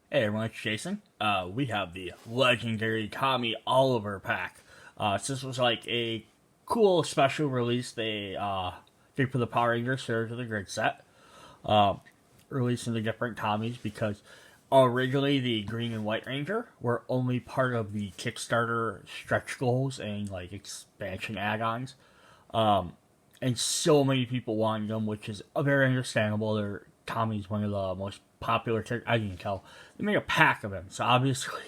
Hey everyone, it's Jason. We have the legendary Tommy Oliver pack. So this was like a cool special release they did for the Power Rangers Surge of the Grid set. Releasing the different Tommies because originally the Green and White Ranger were only part of the Kickstarter stretch goals and like expansion add-ons. And so many people wanted them, which is very understandable. Tommy's one of the most popular characters. I can tell they made a pack of him, so obviously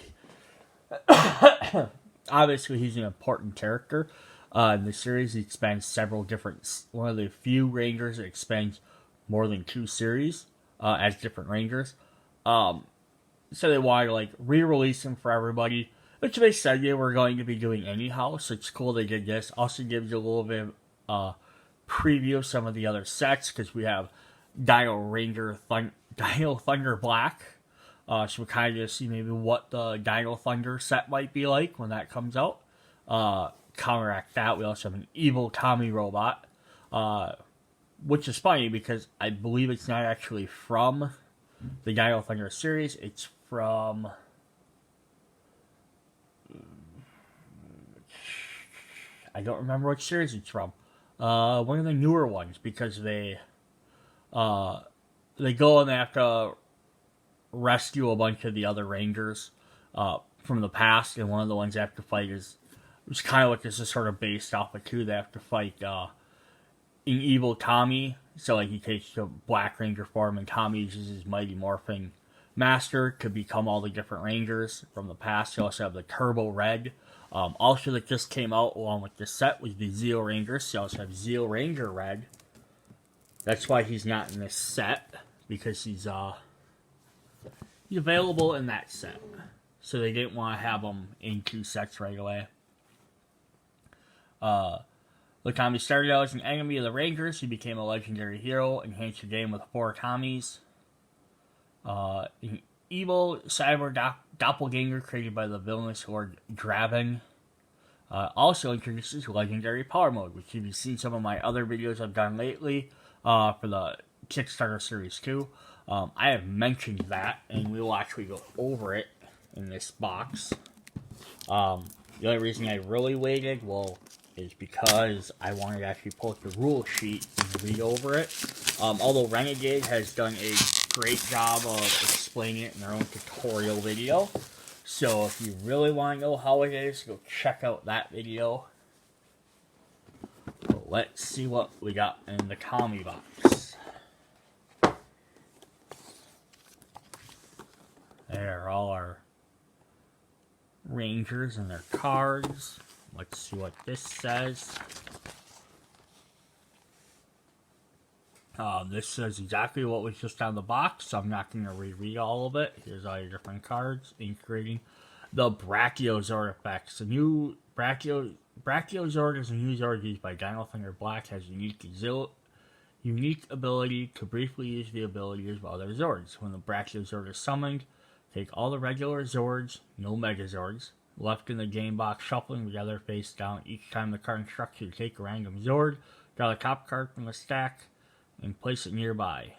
he's an important character in the series. He spans several different. One of the few Rangers that spans more than two series as different Rangers. So they wanted to like re-release him for everybody, which they said they were going to be doing anyhow. So it's cool they did this. Also gives you a little bit of preview of some of the other sets because we have Dino Thunder Black. So we kind of see maybe what the Dino Thunder set might be like when that comes out. Counteract that, we also have an evil Tommy robot, which is funny because I believe it's not actually from the Dino Thunder series. It's from I don't remember which series it's from. One of the newer ones because they go and they have to rescue a bunch of the other Rangers from the past, and one of the ones they have to fight is, which kind of what this is sort of based off of too. They have to fight an evil Tommy, so like he takes the Black Ranger form, and Tommy uses his Mighty Morphing Master to become all the different Rangers from the past. You also have the Turbo Red. Also that just came out along with this set was the Zeo Ranger. So you also have Zeo Ranger Red. That's why he's not in this set, because he's available in that set. So they didn't want to have him in two sets right away. The Tommy started out as an enemy of the Rangers. He became a legendary hero, enhanced the game with 4 Tommies. An evil cyber doppelganger created by the villainous Lord Draven. Also introduces legendary power mode, which if you've seen some of my other videos I've done lately for the Kickstarter series too, I have mentioned that, and we will actually go over it in this box. The only reason I really waited, is because I wanted to actually pull up the rule sheet and read over it. Although Renegade has done a great job of explaining it in their own tutorial video. So if you really want to know how it is, go check out that video. But let's see what we got in the Tommy box. There are all our Rangers and their cards. Let's see what this says. This says exactly what was just on the box, so I'm not going to reread all of it. Here's all your different cards, integrating the Brachiozord effects. The new Brachiozord is a new Zord used by Dino Thunder Black. Has unique ability to briefly use the abilities of other Zords. When the Brachiozord is summoned, take all the regular Zords, no Megazords, left in the game box, shuffling together face down. Each time the card instructs you to take a random Zord, draw the top card from the stack, and place it nearby.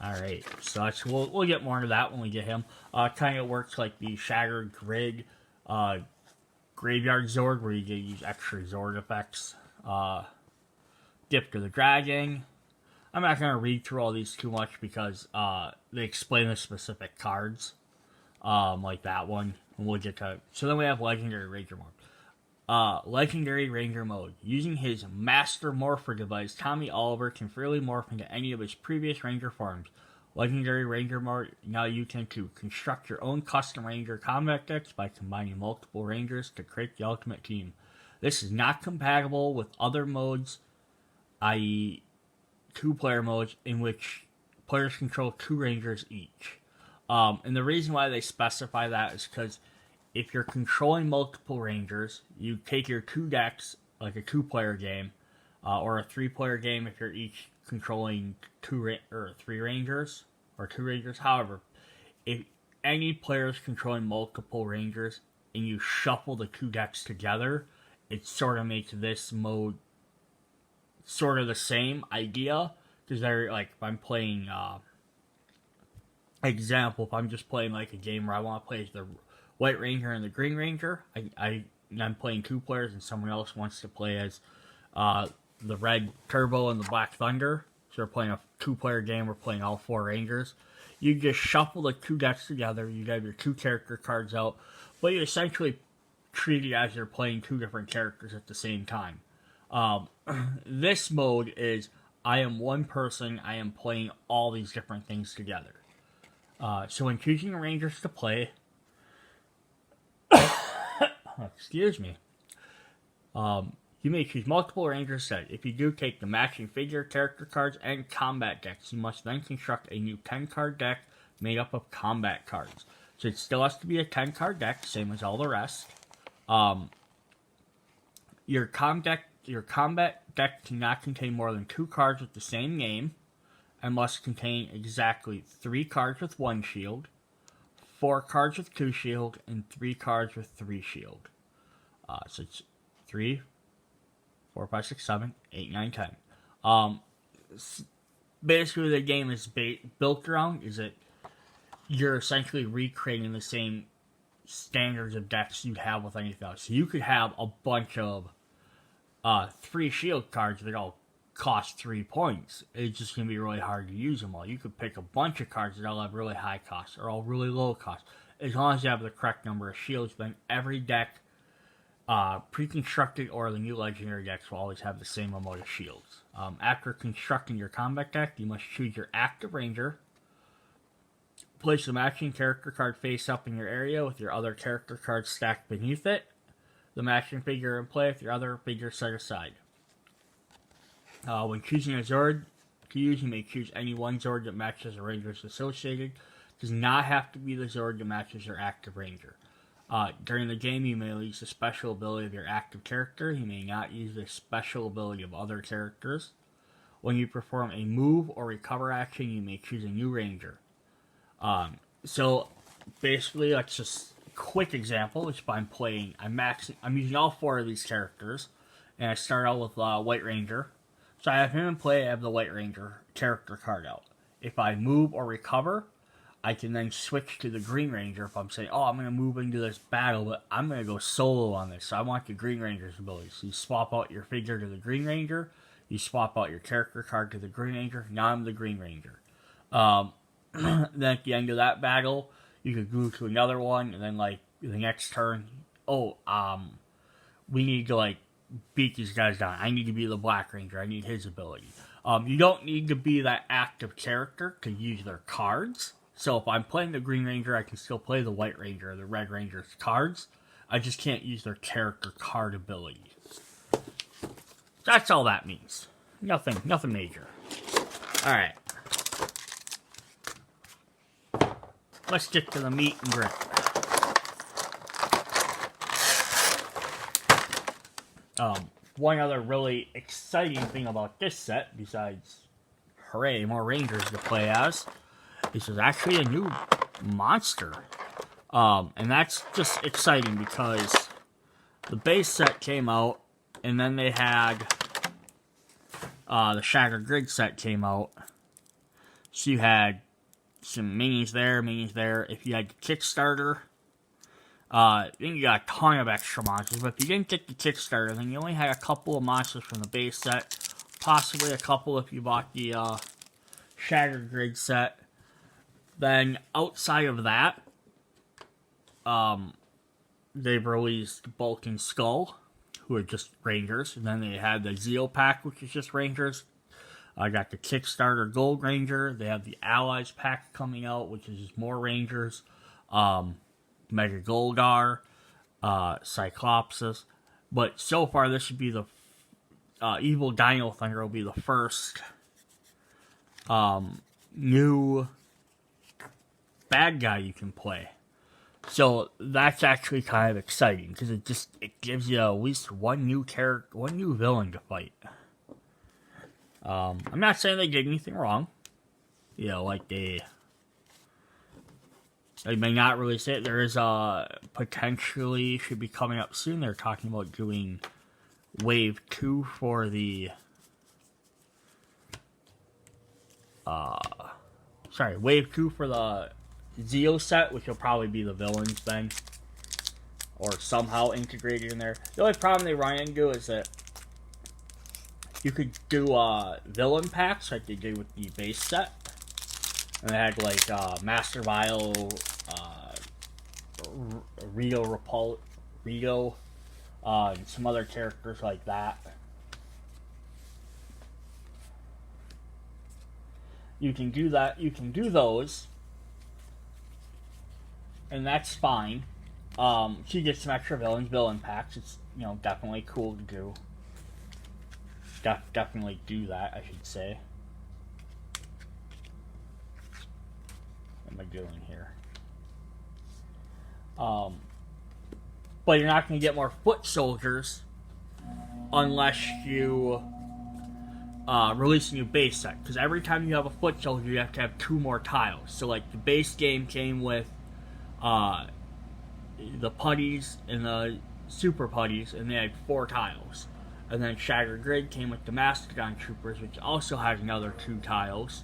Alright, so we'll get more into that when we get him. Kind of works like the Shattered Grid Graveyard Zord, where you get to use extra Zord effects. Dip to the Dragon. I'm not going to read through all these too much because they explain the specific cards. Like that one. And we'll get to. So then we have Legendary Ranger Mode. Legendary Ranger Mode. Using his Master Morpher device, Tommy Oliver can freely morph into any of his previous Ranger forms. Legendary Ranger Mode, now you can construct your own custom Ranger combat decks by combining multiple Rangers to create the ultimate team. This is not compatible with other modes, i.e. 2-player modes, in which players control 2 Rangers each. And the reason why they specify that is because if you're controlling multiple Rangers, you take your 2 decks, like a 2-player game, or a 3-player game if you're each controlling 3 Rangers, or 2 Rangers. However, if any player is controlling multiple Rangers, and you shuffle the 2 decks together, it sort of makes this mode sort of the same idea, because they're, like, if I'm playing, Example, if I'm just playing like a game where I want to play as the White Ranger and the Green Ranger, I'm playing 2 players and someone else wants to play as the Red Turbo and the Black Thunder. So we're playing a 2-player game, we're playing all 4 Rangers. You just shuffle the 2 decks together, you have your 2 character cards out, but you essentially treat it as you're playing 2 different characters at the same time. This mode is, I am one person, I am playing all these different things together. So when choosing Rangers to play, excuse me, you may choose multiple Rangers set. If you do, take the matching figure, character cards, and combat decks. You must then construct a new 10-card deck made up of combat cards. So it still has to be a 10-card deck, same as all the rest. Your combat deck cannot contain more than 2 cards with the same name, and must contain exactly 3 cards with 1 shield, 4 cards with 2 shield, and 3 cards with 3 shield. So it's 3, 4, 5, 6, 7, 8, 9, 10. Basically, the game is built around is that you're essentially recreating the same standards of decks you'd have with anything else. So you could have a bunch of 3 shield cards that all cost 3 points. It's just going to be really hard to use them all. You could pick a bunch of cards that all have really high costs or all really low costs. As long as you have the correct number of shields, then every deck, pre-constructed or the new legendary decks, will always have the same amount of shields. After constructing your combat deck, you must choose your active ranger, place the matching character card face up in your area with your other character cards stacked beneath it, the matching figure in play with your other figure set aside. When choosing a Zord to use, you may choose any one Zord that matches the Rangers associated. It does not have to be the Zord that matches your active Ranger. During the game, you may use the special ability of your active character. You may not use the special ability of other characters. When you perform a move or recover action, you may choose a new Ranger. So basically, that's just a quick example. If I'm using all 4 of these characters, and I start out with White Ranger. So I have him in play, I have the White Ranger character card out. If I move or recover, I can then switch to the Green Ranger if I'm saying, I'm going to move into this battle, but I'm going to go solo on this, so I want the Green Ranger's ability. So you swap out your figure to the Green Ranger, you swap out your character card to the Green Ranger, now I'm the Green Ranger. Then at the end of that battle, you could move to another one, and then, the next turn, we need to, beat these guys down. I need to be the Black Ranger. I need his ability. You don't need to be that active character to use their cards. So if I'm playing the Green Ranger, I can still play the White Ranger or the Red Ranger's cards. I just can't use their character card abilities. That's all that means. Nothing major. Alright. Let's get to the meat and grit. One other really exciting thing about this set, besides, hooray, more Rangers to play as, is there's actually a new monster. And that's just exciting because the base set came out, and then they had the Shattered Grid set came out. So you had some minis there. If you had the Kickstarter, then you got a ton of extra monsters. But if you didn't get the Kickstarter, then you only had a couple of monsters from the base set. Possibly a couple if you bought the Shattered Grid set. Then outside of that, they've released Bulk and Skull, who are just Rangers. And then they had the Zeo Pack, which is just Rangers. I got the Kickstarter Gold Ranger. They have the Allies Pack coming out, which is just more Rangers. Mega Golgar, Cyclopsis. But so far, this should be the Evil Dino Thunder will be the first new bad guy you can play. So that's actually kind of exciting because it gives you at least one new character, one new villain to fight. I'm not saying they did anything wrong. You know, like they may not really say it. There is potentially should be coming up soon. They're talking about doing Wave 2 for the sorry, Wave 2 for the Zeo set, which will probably be the villains then. Or somehow integrated in there. The only problem they run into is that you could do villain packs like they did with the base set. And they had like Master Vile, Rito, and some other characters like that. You can do that. You can do those, and that's fine. So you get some extra villain packs. It's, you know, definitely cool to do. Definitely do that, I should say. What am I doing here? But you're not going to get more foot soldiers unless you release a new base set. Because every time you have a foot soldier, you have to have 2 more tiles. So, like, the base game came with the putties and the super putties, and they had 4 tiles. And then Shattered Grid came with the Mastodon Troopers, which also has another 2 tiles.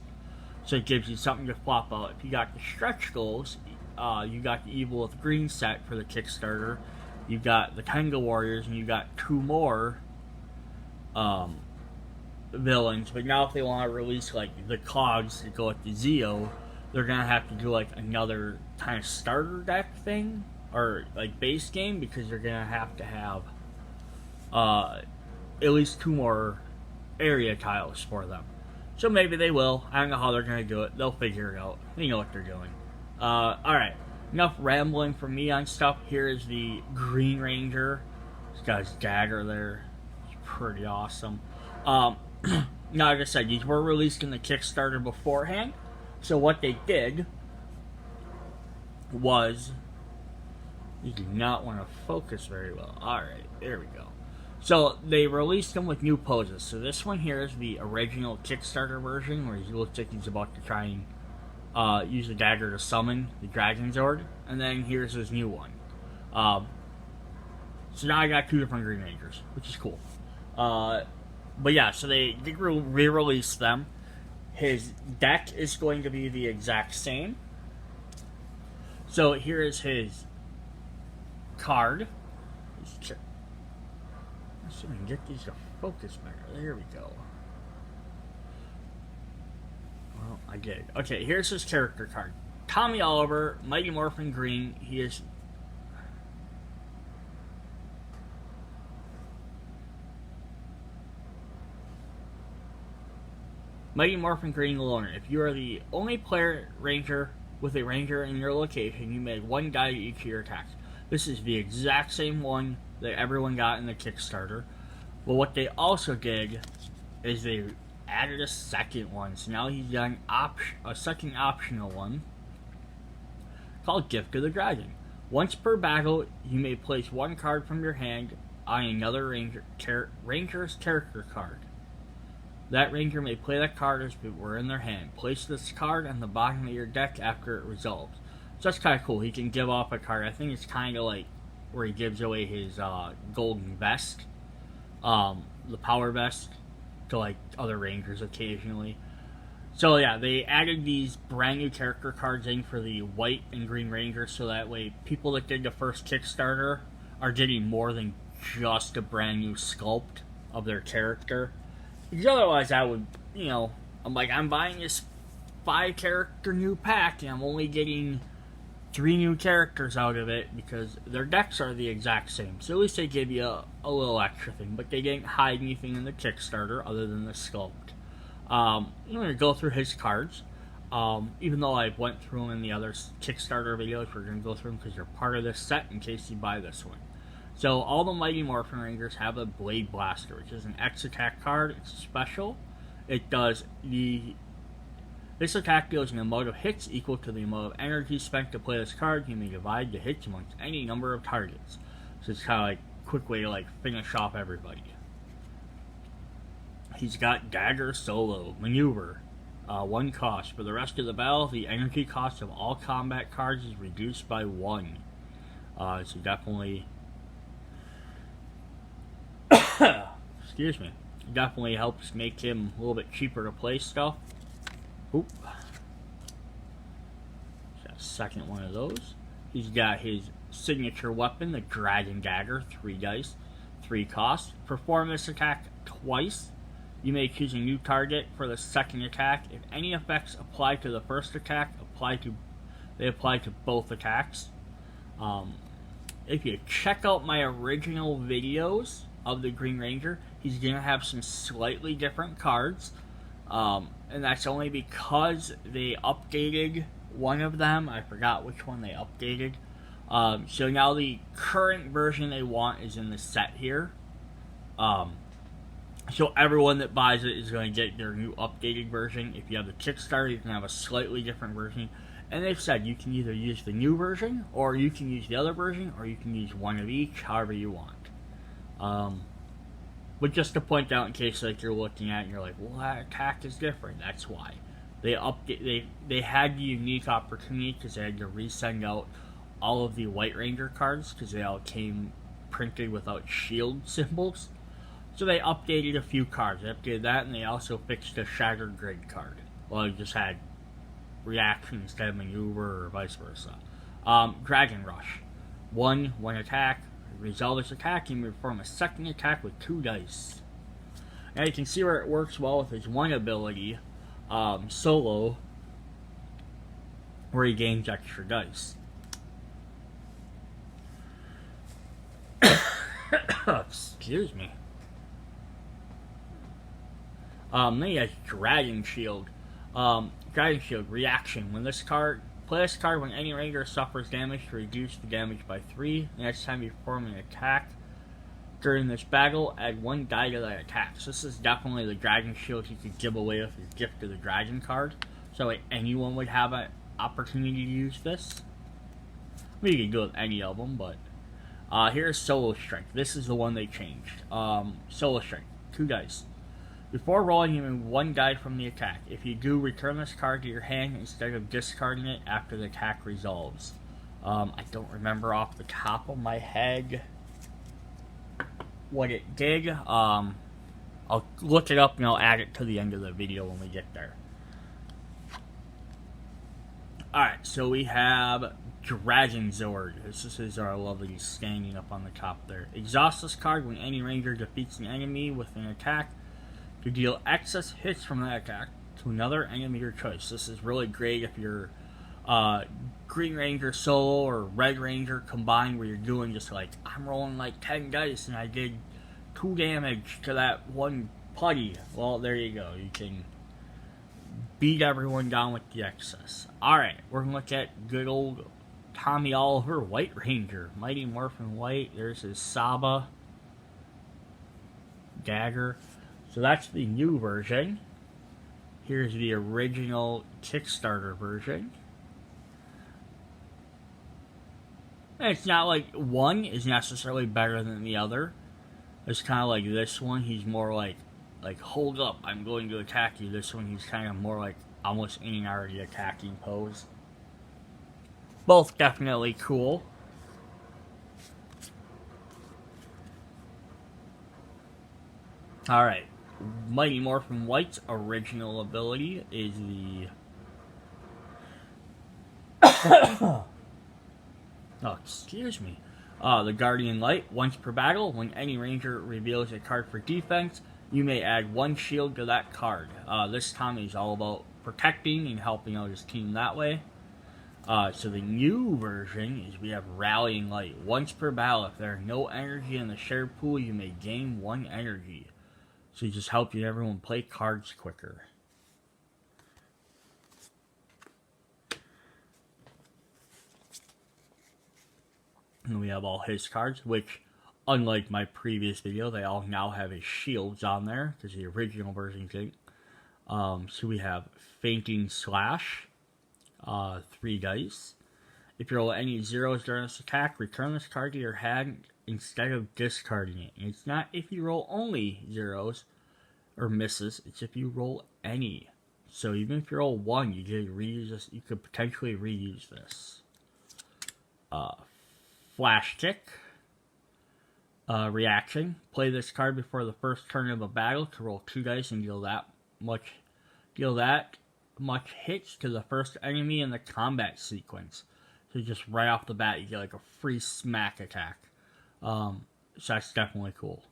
So it gives you something to flop out. If you got the stretch goals, you got the Evil with Green set for the Kickstarter. You got the Tenga Warriors, and you got 2 more villains. But now if they want to release like the Cogs to go with the Zeo, they're going to have to do like another kind of starter deck thing. Or like base game, because they're going to have at least 2 more area tiles for them. So maybe they will. I don't know how they're going to do it. They'll figure it out. They know what they're doing. Alright. Enough rambling from me on stuff. Here is the Green Ranger. This guy's dagger there. It's pretty awesome. Now, like I said, these were released in the Kickstarter beforehand. So what they did was... You do not want to focus very well. Alright, there we go. So, they released them with new poses. So this one here is the original Kickstarter version, where he looks like he's about to try and use the dagger to summon the Dragon Zord. And then here's his new one. So now I got 2 different Green Rangers, which is cool. But yeah, so they did re-release them. His deck is going to be the exact same. So here is his card. Let's see if we can get these to focus better. There we go. Well, I did. Okay, here's his character card. Tommy Oliver, Mighty Morphin Green. He is... Mighty Morphin Green Loner. If you are the only player ranger with a ranger in your location, you may 1 die to each of your attacks. This is the exact same one that everyone got in the Kickstarter. But what they also did is they added a second one. So now he's got a second optional one called Gift of the Dragon. Once per battle, you may place 1 card from your hand on another ranger's character card. That ranger may play that card as if it were in their hand. Place this card on the bottom of your deck after it resolves. So that's kind of cool. He can give off a card. I think it's kind of like where he gives away his golden vest, the power vest, to like other rangers occasionally. So yeah, they added these brand new character cards in for the white and green rangers, so that way people that did the first Kickstarter are getting more than just a brand new sculpt of their character. Because otherwise I would, you know, I'm buying this 5 character new pack and I'm only getting 3 new characters out of it because their decks are the exact same. So at least they give you a little extra thing, but they didn't hide anything in the Kickstarter other than the sculpt. I'm going to go through his cards. Even though I went through them in the other Kickstarter videos, we're going to go through them because they're part of this set in case you buy this one. So all the Mighty Morphin Rangers have a Blade Blaster, which is an X attack card. It's special. It does this attack deals an amount of hits equal to the amount of energy spent to play this card. You may divide the hits amongst any number of targets. So it's kind of like a quick way to like finish off everybody. He's got Dagger Solo, Maneuver, 1 cost. For the rest of the battle, the energy cost of all combat cards is reduced by 1. So definitely... excuse me. Definitely helps make him a little bit cheaper to play stuff. Oop. second one of those. He's got his signature weapon, the Dragon Dagger, 3 dice, 3 cost. Perform this attack twice. You may choose a new target for the second attack. If any effects apply to the first attack, they apply to both attacks. If you check out my original videos of the Green Ranger, he's going to have some slightly different cards. And that's only because they updated one of them. I forgot which one they updated. So now the current version they want is in the set here. So everyone that buys it is going to get their new updated version. If you have the Kickstarter, you can have a slightly different version. And they've said you can either use the new version, or you can use the other version, or you can use one of each, however you want. But just to point out, in case like you're looking at it and you're like, well, that attack is different. That's why. They had the unique opportunity because they had to resend out all of the White Ranger cards because they all came printed without shield symbols. So they updated a few cards. They updated that, and they also fixed the Shattered Grid card. Well, it just had reaction instead of maneuver, or vice versa. Dragon Rush. One attack. Resolve this attack, you may perform a second attack with 2 dice. Now you can see where it works well with his one ability, Solo, where he gains extra dice. Excuse me. Then he has Dragon Shield. Dragon Shield, reaction. Play this card when any Ranger suffers damage to reduce the damage by 3. The next time you perform an attack during this battle, add 1 die to that attack. So this is definitely the Dragon Shield you could give away with your Gift of the Dragon card. So like, anyone would have an opportunity to use this. I mean, you could go with any of them, but here's Solo Strength. This is the one they changed. Solo Strength, 2 dice. Before rolling, you move 1 die from the attack. If you do, return this card to your hand instead of discarding it after the attack resolves. I don't remember off the top of my head what it did. I'll look it up and I'll add it to the end of the video when we get there. Alright, so we have Dragon Zord. This is our lovely standing up on the top there. Exhaust this card when any Ranger defeats an enemy with an attack. To deal excess hits from that attack to another enemy of your choice. This is really great if you're Green Ranger solo or Red Ranger combined, where you're doing just like, I'm rolling like 10 dice and I did 2 damage to that one putty. Well, there you go. You can beat everyone down with the excess. Alright, we're going to look at good old Tommy Oliver, White Ranger. Mighty Morphin White. There's his Saba dagger. So that's the new version. Here's the original Kickstarter version. And it's not like one is necessarily better than the other. It's kind of like this one, he's more like hold up, I'm going to attack you. This one, he's kind of more like almost in an already attacking pose. Both definitely cool. Alright. Mighty Morphin White's original ability is the the Guardian Light. Once per battle, when any Ranger reveals a card for defense, you may add 1 shield to that card. This time is all about protecting and helping out his team that way. So the new version is we have Rallying Light. Once per battle, if there are no energy in the shared pool, you may gain 1 energy. So you just help everyone play cards quicker. And we have all his cards, which, unlike my previous video, they all now have his shields on there, because the original version didn't. So we have Fainting Slash, 3 dice. If you roll any zeros during this attack, return this card to your hand instead of discarding it. And it's not if you roll only zeros or misses, it's if you roll any. So even if you roll 1, you could reuse this. You could potentially reuse this. Flash Kick. Reaction. Play this card before the first turn of a battle to roll 2 dice and deal that much hits to the first enemy in the combat sequence. So just right off the bat, you get like a free smack attack. So that's definitely cool.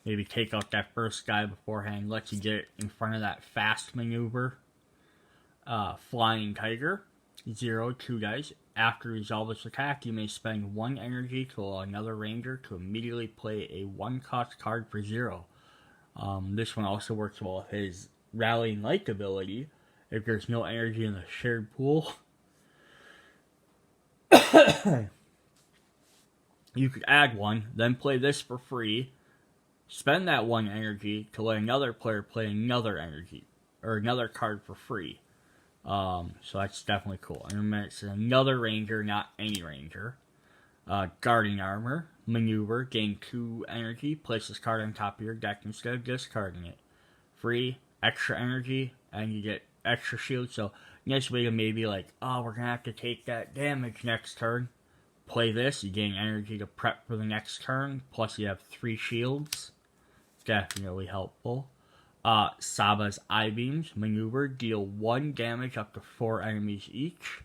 Maybe take out that first guy beforehand, lets you get in front of that fast maneuver. Flying Tiger, 0-2 guys. After resolve this attack, you may spend 1 energy to allow another ranger to immediately play a 1-cost card for 0. This one also works well with his Rallying Light ability. If there's no energy in the shared pool, you could add 1, then play this for free. Spend that 1 energy to let another player play another energy, or another card for free. So that's definitely cool. And remember, it's another ranger, not any ranger. Guarding Armor, Maneuver, gain 2 energy, place this card on top of your deck instead of discarding it. Free, extra energy, and you get extra shield. So next way to maybe like, oh, we're gonna have to take that damage next turn. Play this, you gain energy to prep for the next turn, plus you have 3 shields. Definitely helpful. Saba's I-Beams, Maneuver, deal 1 damage up to 4 enemies each.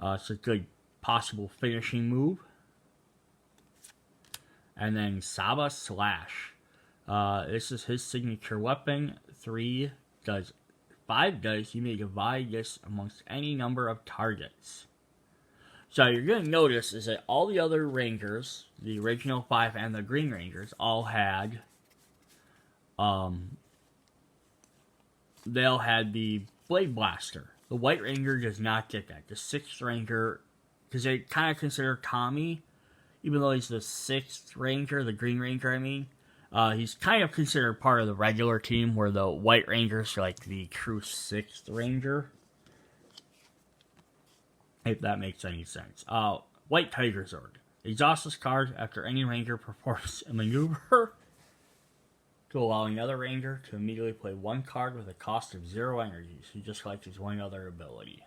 It's a good possible finishing move. And then Saba Slash. This is his signature weapon. 3 does 5 dice. You may divide this amongst any number of targets. So you're going to notice is that all the other Rangers, the original 5 and the Green Rangers, all had they all had the Blade Blaster. The White Ranger does not get that. The 6th Ranger, because they kind of consider Tommy, even though he's the 6th Ranger, the Green Ranger, I mean, he's kind of considered part of the regular team, where the White Rangers are like the true 6th Ranger. If that makes any sense. White Tiger Zord. Exhaust this card after any Ranger performs a maneuver to allow another Ranger to immediately play 1 card with a cost of 0 energy. So he just collects his 1 other ability.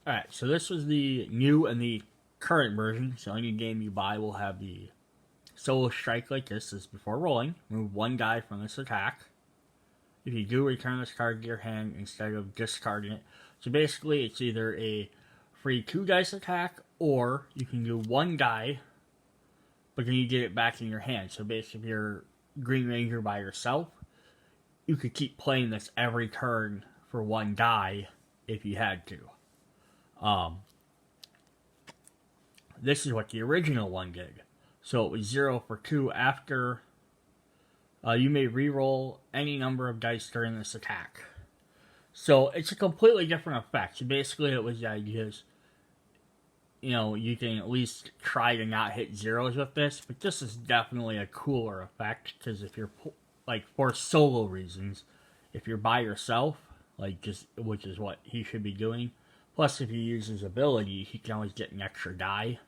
Alright, so this was the new and the current version. So any game you buy will have the solo strike like this. This is before rolling. Remove 1 die from this attack. If you do, return this card to your hand instead of discarding it. So basically, it's either a free 2 dice attack, or you can do 1 die, but then you get it back in your hand. So basically, if you're Green Ranger by yourself, you could keep playing this every turn for 1 die if you had to. This is what the original one did. So it was 0 for 2 after. You may reroll any number of dice during this attack. So it's a completely different effect. So basically it was the idea is, you know, you can at least try to not hit zeros with this, but this is definitely a cooler effect, because if you're, like, for solo reasons, if you're by yourself, like, just, which is what he should be doing, plus if he uses his ability, he can always get an extra die,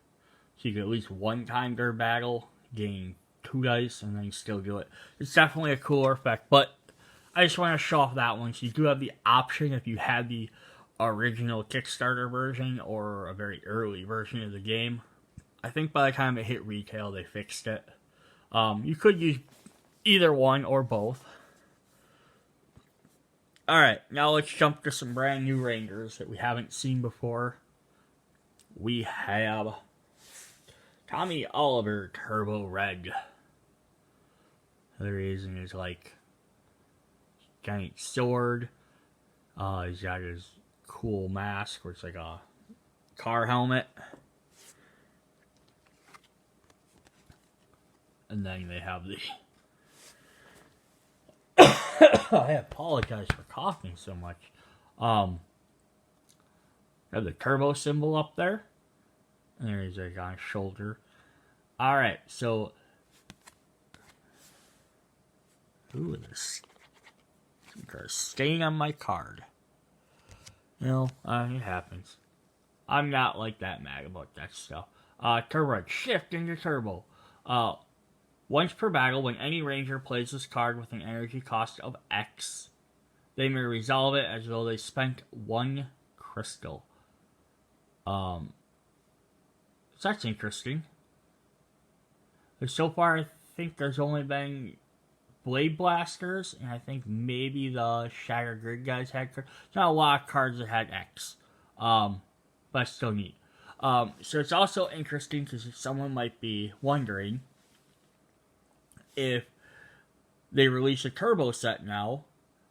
so you can at least 1 time their battle, gain 2 dice, and then you still do it. It's definitely a cooler effect, but I just want to show off that one, so you do have the option, if you had the original Kickstarter version or a very early version of the game. I think by the time it hit retail, they fixed it. You could use either one or both. Alright, now let's jump to some brand new Rangers that we haven't seen before. We have Tommy Oliver Turbo Red. The reason is like giant sword. He's got his cool mask where it's like a car helmet. And then they have the I apologize for coughing so much. Have the turbo symbol up there. And there's like on his shoulder. Alright, so ooh, this stain on my card. You know, it happens. I'm not like that mad about that stuff. Turbo shift into turbo. Once per battle, when any ranger plays this card with an energy cost of X, they may resolve it as though they spent 1 crystal. So that's interesting. So far, I think there's only been Blade Blasters, and I think maybe the Shatter Grid guys had cards. Not a lot of cards that had X, but still neat. So it's also interesting because someone might be wondering if they release a Turbo set now,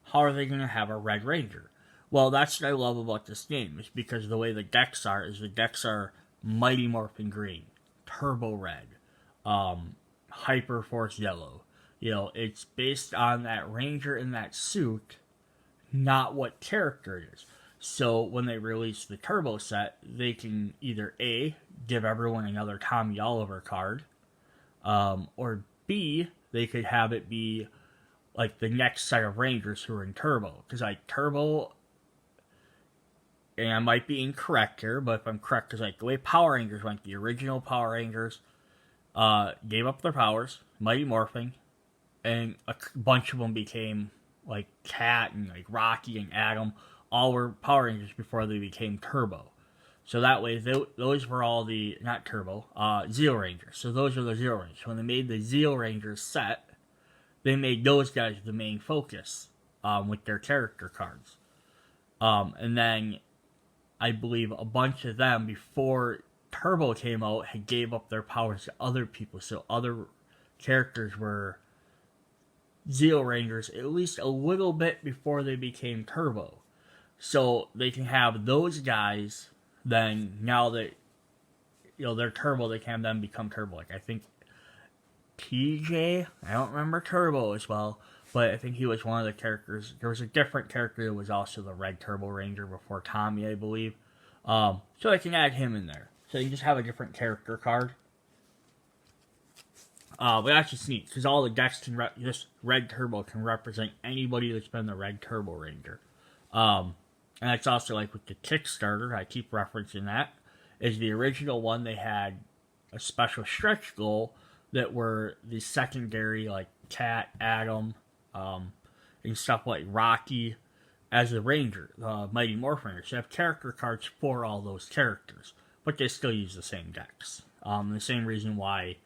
how are they going to have a Red Ranger? Well, that's what I love about this game, is because the way the decks are Mighty Morphin Green, Turbo Red, Hyper Force Yellow. You know, it's based on that Ranger in that suit, not what character it is. So when they release the Turbo set, they can either A, give everyone another Tommy Oliver card, or B, they could have it be like the next set of Rangers who are in Turbo. Because like Turbo, and I might be incorrect here, but if I'm correct, because like the way Power Rangers went, the original Power Rangers gave up their powers, Mighty Morphing, and a bunch of them became like Cat and like Rocky and Adam, all were Power Rangers before they became Turbo. So that way, those were all the, not Turbo, Zeo Rangers. So those are the Zeo Rangers. When they made the Zeo Rangers set, they made those guys the main focus with their character cards. And then I believe a bunch of them, before Turbo came out, had gave up their powers to other people. So other characters were Zeo Rangers at least a little bit before they became Turbo. So they can have those guys, then now that, you know, they're Turbo, they can then become Turbo. Like I think TJ, I don't remember Turbo as well, but I think he was one of the characters. There was a different character that was also the Red Turbo Ranger before Tommy, I believe. So I can add him in there. So you just have a different character card. But that's just neat, because all the decks can, this Red Turbo can represent anybody that's been the Red Turbo Ranger. And it's also like with the Kickstarter, I keep referencing that, is the original one, they had a special stretch goal that were the secondary, like Cat, Adam, and stuff like Rocky as a Ranger, Mighty Morphin Ranger. So you have character cards for all those characters, but they still use the same decks. The same reason why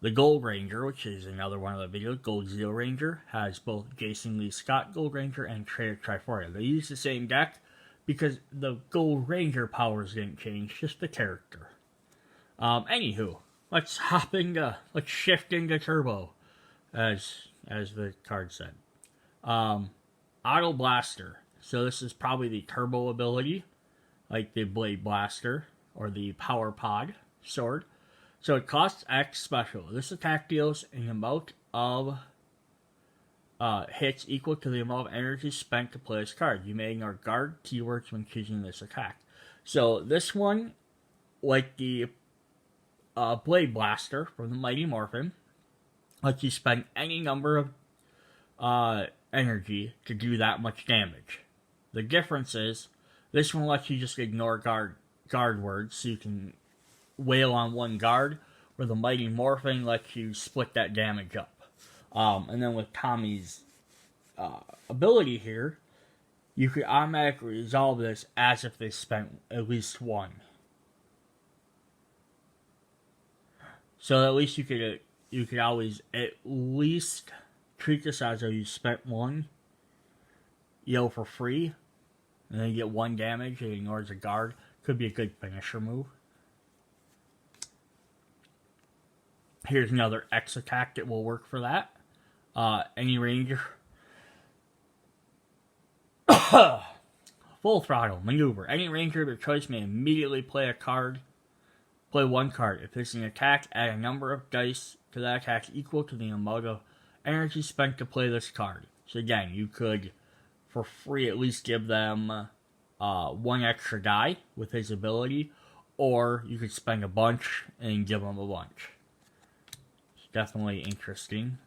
the Gold Ranger, which is another one of the videos, Gold Zeo Ranger, has both Jason Lee Scott Gold Ranger and Traitor Trifornia. They use the same deck because the Gold Ranger powers didn't change, just the character. Anywho, let's shift into Turbo, as the card said. Auto Blaster. So this is probably the Turbo ability, like the Blade Blaster or the Power Pod sword. So it costs X special. This attack deals an amount of hits equal to the amount of energy spent to play this card. You may ignore guard keywords when choosing this attack. So this one, like the Blade Blaster from the Mighty Morphin, lets you spend any number of energy to do that much damage. The difference is, this one lets you just ignore guard words, so you can wail on one guard, where the Mighty Morphin lets you split that damage up. And then with Tommy's ability here, you could automatically resolve this as if they spent at least one. So at least you could always at least treat this as though you spent one, for free, and then you get one damage, it ignores a guard. Could be a good finisher move. Here's another X attack that will work for that. Any Ranger. Full Throttle Maneuver. Any Ranger of your choice may immediately play one card. If it's an attack, add a number of dice to that attack equal to the amount of energy spent to play this card. So again, you could, for free, at least give them one extra die with his ability, or you could spend a bunch and give them a bunch. It's definitely interesting.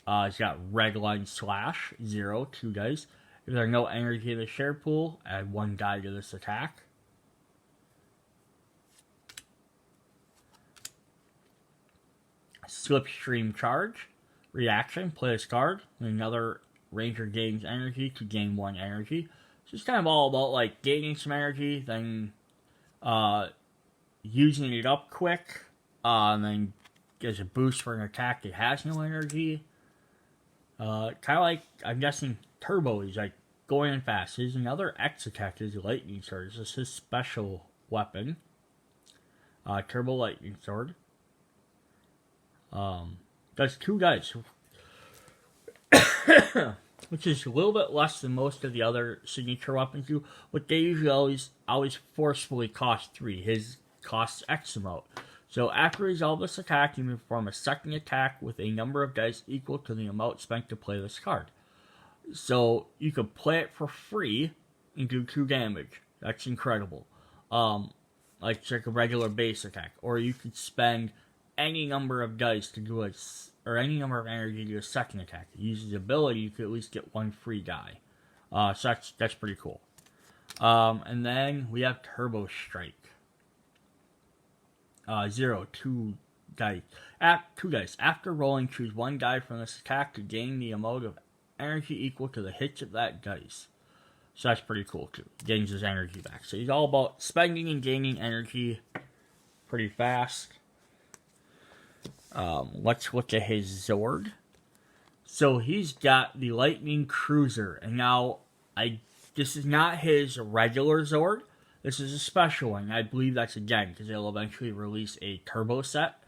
He's got Red Line Slash, 0, 2 dice. If there are no energy in the share pool, add 1 die to this attack. Slipstream Charge. Reaction, play this card. When another Ranger gains energy to gain 1 energy. So it's kind of all about like gaining some energy, then using it up quick, and then gives a boost for an attack that has no energy. Kind of like, I'm guessing, Turbo. He's like going in fast. His another X attack is Lightning Sword. This is his special weapon. Turbo Lightning Sword. Does 2 dice. Which is a little bit less than most of the other signature weapons do. But they usually always forcefully cost 3. His costs X amount. So after you resolve this attack, you may perform a second attack with a number of dice equal to the amount spent to play this card. So you could play it for free and do 2 damage. That's incredible. Like it's like a regular base attack. Or you could spend any number of dice to do or any number of energy to do a second attack. It uses the ability, you could at least get 1 free die. So that's pretty cool. And then we have Turbo Strike. 2 dice. 2 dice. After rolling, choose 1 die from this attack to gain the amount of energy equal to the hits of that dice. So that's pretty cool too. He gains his energy back. So he's all about spending and gaining energy pretty fast. Let's look at his Zord. So he's got the Lightning Cruiser. And now, this is not his regular Zord. This is a special one. I believe that's again because they'll eventually release a turbo set.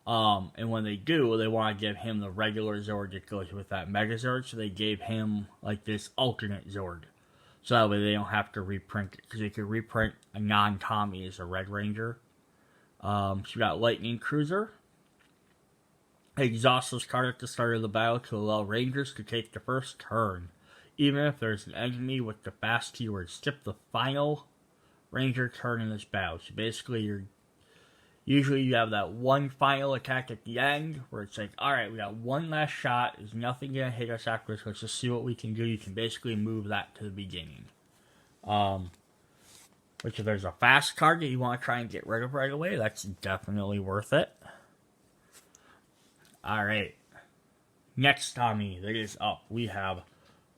And when they do, they want to give him the regular Zord that goes with that Mega Zord. So they gave him like this alternate Zord. So that way they don't have to reprint it. Because they could reprint a non-Tommy as a Red Ranger. So you got Lightning Cruiser. Exhaust this card at the start of the battle to allow Rangers to take the first turn. Even if there's an enemy with the fast keyword, skip the final Ranger turn in this battle. So basically, usually you have that one final attack at the end where it's like, alright, we got one last shot. There's nothing going to hit us after this. Let's just see what we can do. You can basically move that to the beginning. Which if there's a fast card that you want to try and get rid of right away, that's definitely worth it. Alright. Next Tommy that is up, we have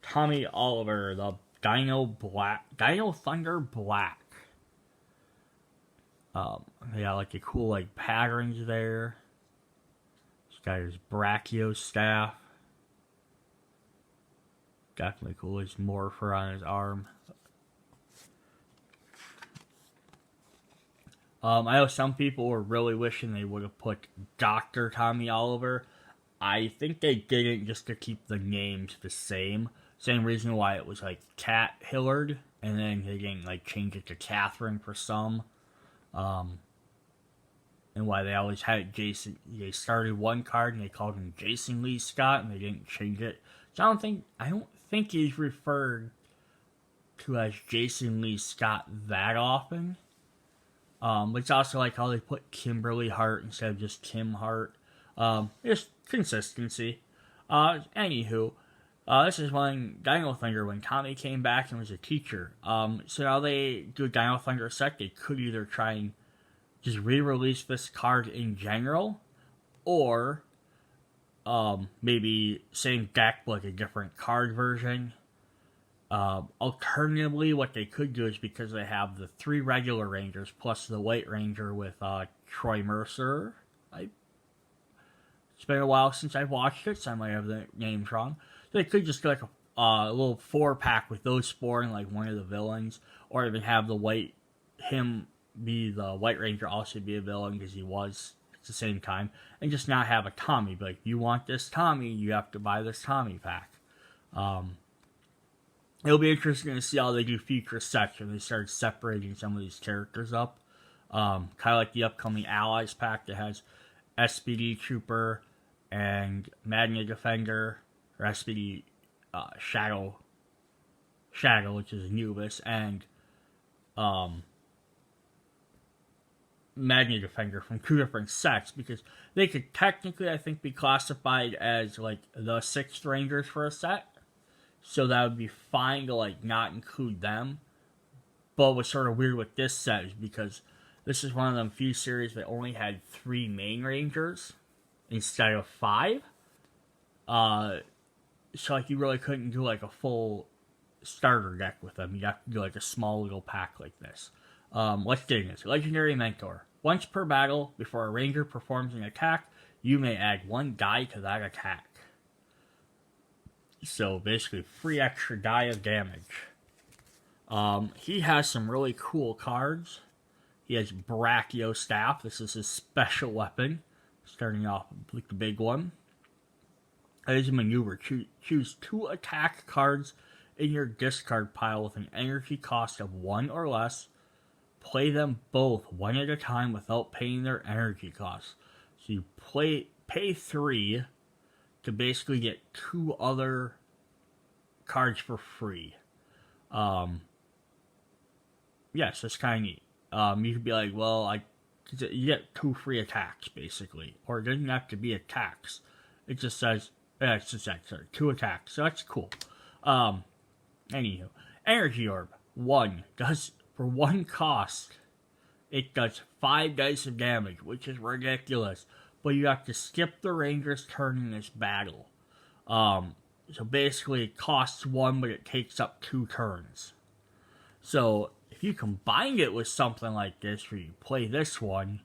Tommy Oliver, the Dino Thunder Black. Yeah, like the cool like patterns there. He's got his Brachio staff. Definitely cool. His morpher on his arm. I know some people were really wishing they would have put Dr. Tommy Oliver. I think they didn't just to keep the names the same. Same reason why it was like Cat Hillard, and then they didn't like change it to Catherine for some. And why they always had it Jason. They started one card and they called him Jason Lee Scott, and they didn't change it. So I don't think he's referred to as Jason Lee Scott that often. But it's also like how they put Kimberly Hart instead of just Kim Hart. Just consistency. Anywho, this is when Dino Thunder, when Tommy came back and was a teacher. So now they do a Dino Thunder set, they could either try and just re-release this card in general, or maybe same deck but like a different card version. Alternatively, what they could do is, because they have the 3 regular Rangers plus the White Ranger with Troy Mercer. It's been a while since I've watched it, so I might have the names wrong. So they could just do like a little 4-pack with those 4 and like one of the villains, or even have him be the White Ranger, also be a villain because he was at the same time, and just not have a Tommy. But like, you want this Tommy, you have to buy this Tommy pack. It'll be interesting to see how they do future sets when they start separating some of these characters up. Kind of like the upcoming Allies pack that has SPD Trooper and Magna Defender, or SPD Shadow, which is Anubis, and Magna Defender from 2 different sets, because they could technically, I think, be classified as like the 6th Rangers for a set. So that would be fine to like not include them. But what's sort of weird with this set is because this is one of them few series that only had 3 main Rangers instead of 5. So like you really couldn't do like a full starter deck with them. You'd have to do like a small little pack like this. Let's get into this. Legendary Mentor. Once per battle, before a Ranger performs an attack, you may add 1 die to that attack. So basically, 3 extra die of damage. He has some really cool cards. He has Brachio Staff. This is his special weapon. Starting off with the big one. As a maneuver, choose 2 attack cards in your discard pile with an energy cost of 1 or less. Play them both one at a time without paying their energy costs. So you pay 3 to basically get 2 other cards for free. Yes, that's kind of neat. You could be like, well, you get 2 free attacks, basically. Or it doesn't have to be attacks. It just says, it's just that, sorry, 2 attacks. So that's cool. Anywho, Energy Orb, 1. For 1 cost, it does 5 dice of damage, which is ridiculous. But you have to skip the Ranger's turn in this battle. So basically, it costs 1, but it takes up 2 turns. So if you combine it with something like this, where you play this one,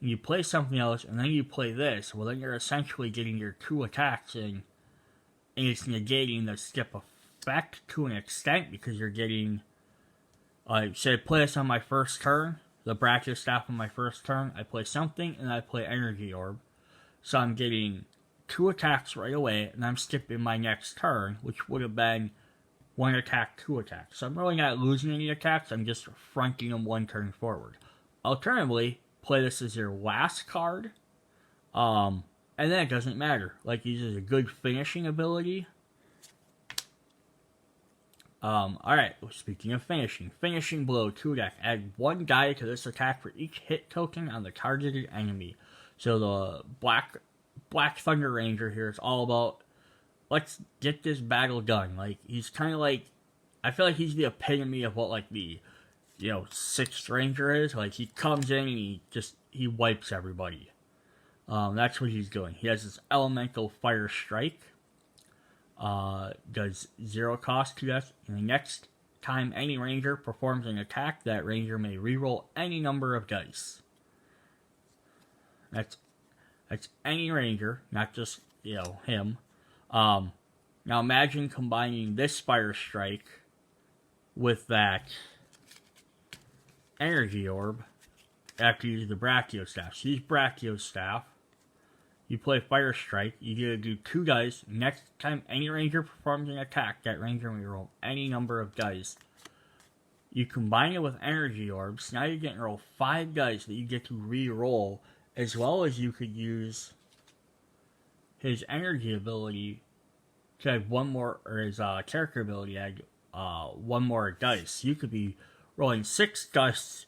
and you play something else, and then you play this, well, then you're essentially getting your 2 attacks in, and it's negating the skip effect to an extent, because you're getting, say I play this on my first turn, the Brachio Staff on my first turn, I play something, and I play Energy Orb. So I'm getting 2 attacks right away, and I'm skipping my next turn, which would have been 1 attack, 2 attacks. So I'm really not losing any attacks, I'm just fronting them 1 turn forward. Alternatively, play this as your last card, and then it doesn't matter. Like, he uses a good finishing ability. Alright, speaking of finishing. Finishing Blow, 2 deck. Add 1 die to this attack for each hit token on the targeted enemy. So the Black Thunder Ranger here is all about, let's get this battle done. Like, he's kind of like, I feel like he's the epitome of what, like, the, 6th Ranger is. Like, he comes in and he wipes everybody. That's what he's doing. He has this Elemental Fire Strike. Does 0 cost to death. And the next time any Ranger performs an attack, that Ranger may reroll any number of dice. That's any Ranger, not just, him. Now imagine combining this Fire Strike with that Energy Orb after you use the Brachio Staff. So use Brachio Staff. You play Fire Strike. You get to do 2 dice. Next time any Ranger performs an attack, that Ranger may roll any number of dice. You combine it with Energy Orbs. Now you're getting to roll 5 dice that you get to re-roll, as well as you could use his energy ability to add 1 more, or his character ability to add 1 more dice. You could be rolling 6 dice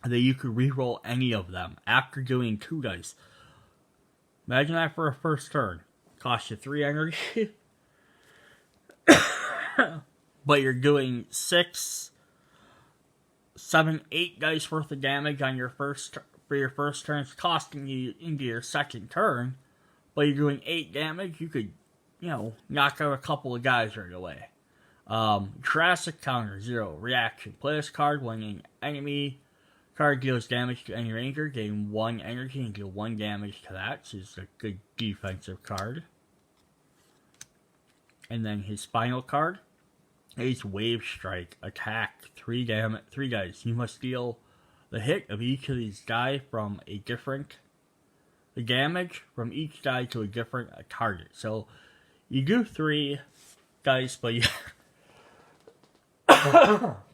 that you could re-roll any of them after doing 2 dice. Imagine that for a first turn. Cost you 3 energy. But you're doing 6, 7, 8 dice worth of damage on your first turn. It's costing you into your second turn. But you're doing 8 damage. You could, knock out a couple of guys right away. Jurassic Counter, 0. Reaction. Play this card when an enemy card deals damage to any Ranger, gain 1 energy and deal 1 damage to that. So it's a good defensive card. And then his final card is Wave Strike. Attack, 3 dice. You must deal the hit of each of these die from a different, the damage from each die to a different target. So you do 3 dice, but you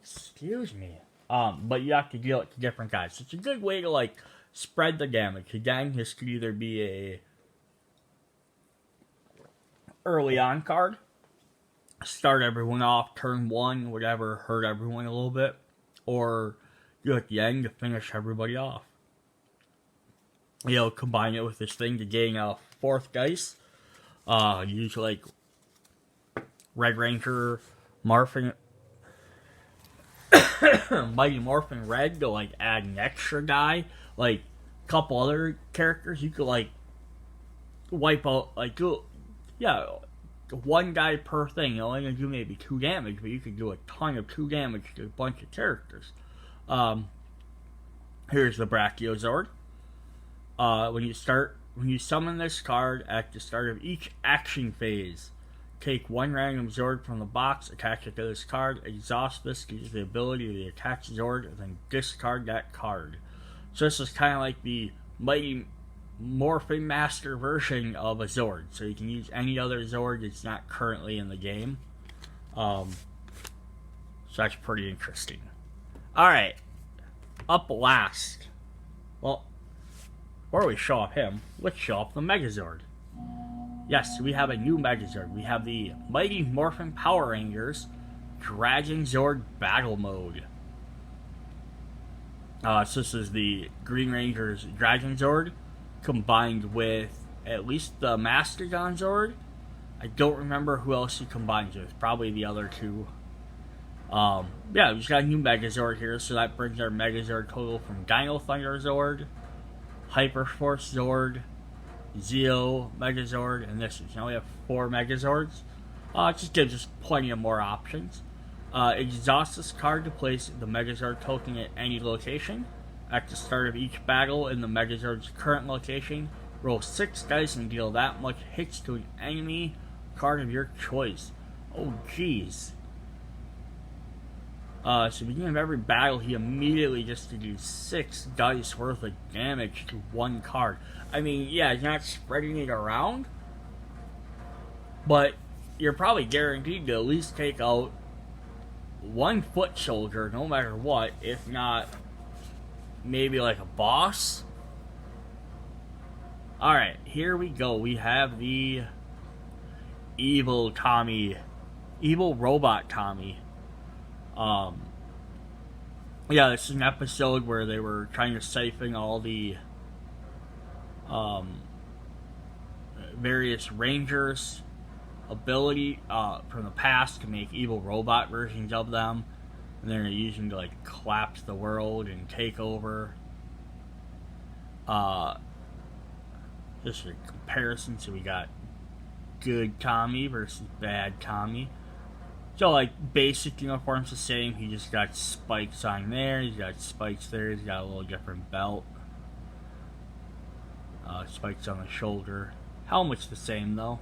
excuse me. But you have to deal it to different guys. So it's a good way to, spread the damage. Again, this could either be a early on card, start everyone off, turn 1, whatever, hurt everyone a little bit, or do at the end to finish everybody off. Combine it with this thing to gain a 4th dice. Use, Red Ranger, Morphin Mighty Morphin Red to add an extra die. A couple other characters you could wipe out, do 1 die per thing. You're only gonna do maybe 2 damage, but you could do a ton of 2 damage to a bunch of characters. Here's the Brachio Zord. When you start when you summon this card at the start of each action phase, take one random Zord from the box, attach it to this card, exhaust this, gives you the ability to attach Zord, and then discard that card. So this is kind of like the Mighty Morphin Master version of a Zord. So you can use any other Zord that's not currently in the game. So that's pretty interesting. Alright, up last. Well, before we show off him, let's show off the Megazord. Yes, we have a new Megazord. We have the Mighty Morphin Power Rangers Dragon Zord Battle Mode. So this is the Green Ranger's Dragon Zord combined with at least the Mastodon Zord. I don't remember who else he combines with. Probably the other two. Yeah, we just got a new Megazord here, so that brings our Megazord total from Dino Thunder Zord, Hyperforce Zord, Zeo Megazord, and this. Now we have 4 Megazords. It just gives us plenty of more options. Exhaust this card to place the Megazord token at any location. At the start of each battle in the Megazord's current location, roll 6 dice and deal that much hits to an enemy card of your choice. Oh, jeez. So at the beginning of every battle, he immediately just deals 6 dice worth of damage to one card. I mean, yeah, he's not spreading it around, but you're probably guaranteed to at least take out one foot soldier, no matter what, if not maybe like a boss. Alright, here we go. We have the evil Tommy, evil robot Tommy. Yeah, this is an episode where they were trying to siphon all the various Rangers' ability from the past to make evil robot versions of them, and they're using to like collapse the world and take over. Just a comparison, so we got good Tommy versus bad Tommy. So, like, basic uniform's the same. He just got spikes on there. He's got spikes there. He's got a little different belt. Spikes on the shoulder. Helmet's the same, though.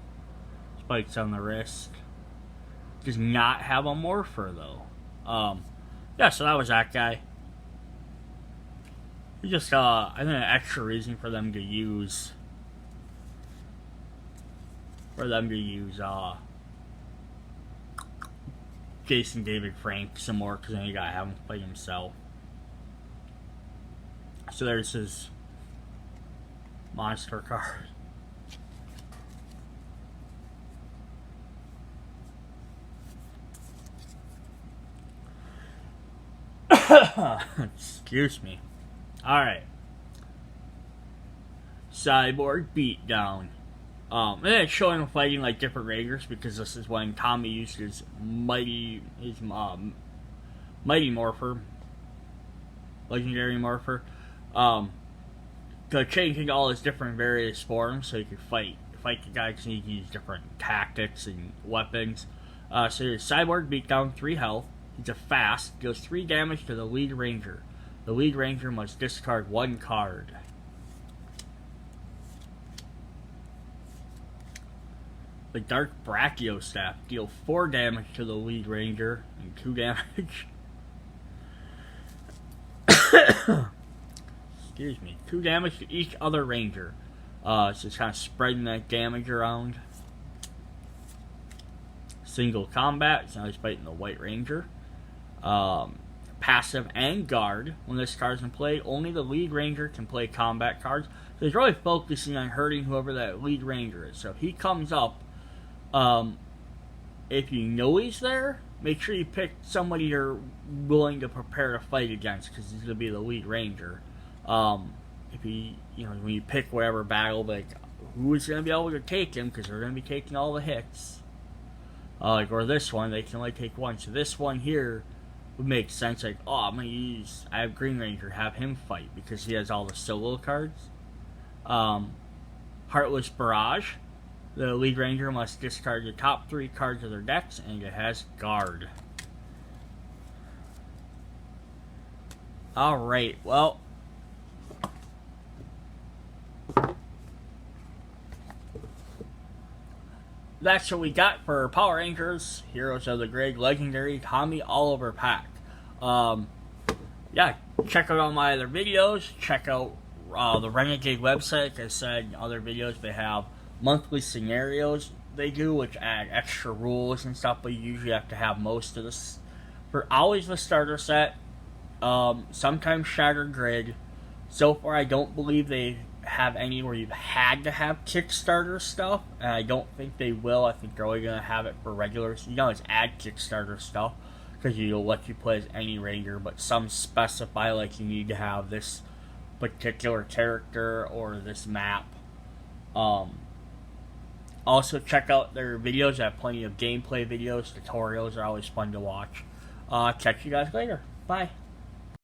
Spikes on the wrist. Does not have a morpher, though. Yeah, so that was that guy. He just, I think an extra reason for them to use... Jason David Frank some more, because then you gotta have him play himself. So there's his monster card. Excuse me. Alright. Cyborg Beatdown. And then it's showing him fighting like different Rangers, because this is when Tommy used his mighty morpher, legendary morpher, to changing all his different various forms, so he could fight the guys, and he could use different tactics and weapons. So his Cyborg Beatdown, 3 health. He's a fast, deals 3 damage to the lead Ranger. The lead Ranger must discard 1 card. The Dark Brachio Staff, deal 4 damage to the lead Ranger and 2 damage. Excuse me. 2 damage to each other Ranger. So it's kind of spreading that damage around. Single combat, so now he's fighting the White Ranger. Passive and guard. When this card is in play, only the lead Ranger can play combat cards. So he's really focusing on hurting whoever that lead Ranger is. So if he comes up, if you know he's there, make sure you pick somebody you're willing to prepare to fight against, because he's going to be the lead Ranger. If he, when you pick whatever battle, like, who is going to be able to take him, because they're going to be taking all the hits. Or this one, they can only take 1. So this one here would make sense, like, oh, I have Green Ranger, have him fight, because he has all the solo cards. Heartless Barrage. The lead Ranger must discard the top 3 cards of their decks, and it has guard. Alright, well. that's what we got for Power Rangers Heroes of the Grid Legendary Tommy Oliver pack. Yeah, check out all my other videos. Check out the Renegade website. Like I said, other videos, they have monthly scenarios they do, which add extra rules and stuff, but you usually have to have most of this. For always the starter set, sometimes Shattered Grid. So far, I don't believe they have any where you've had to have Kickstarter stuff, and I don't think they will. I think they're only going to have it for regular. So you can always add Kickstarter stuff, because you'll let you play as any Ranger, but some specify like you need to have this particular character or this map. Also, check out their videos. I have plenty of gameplay videos. Tutorials are always fun to watch. Catch you guys later. Bye.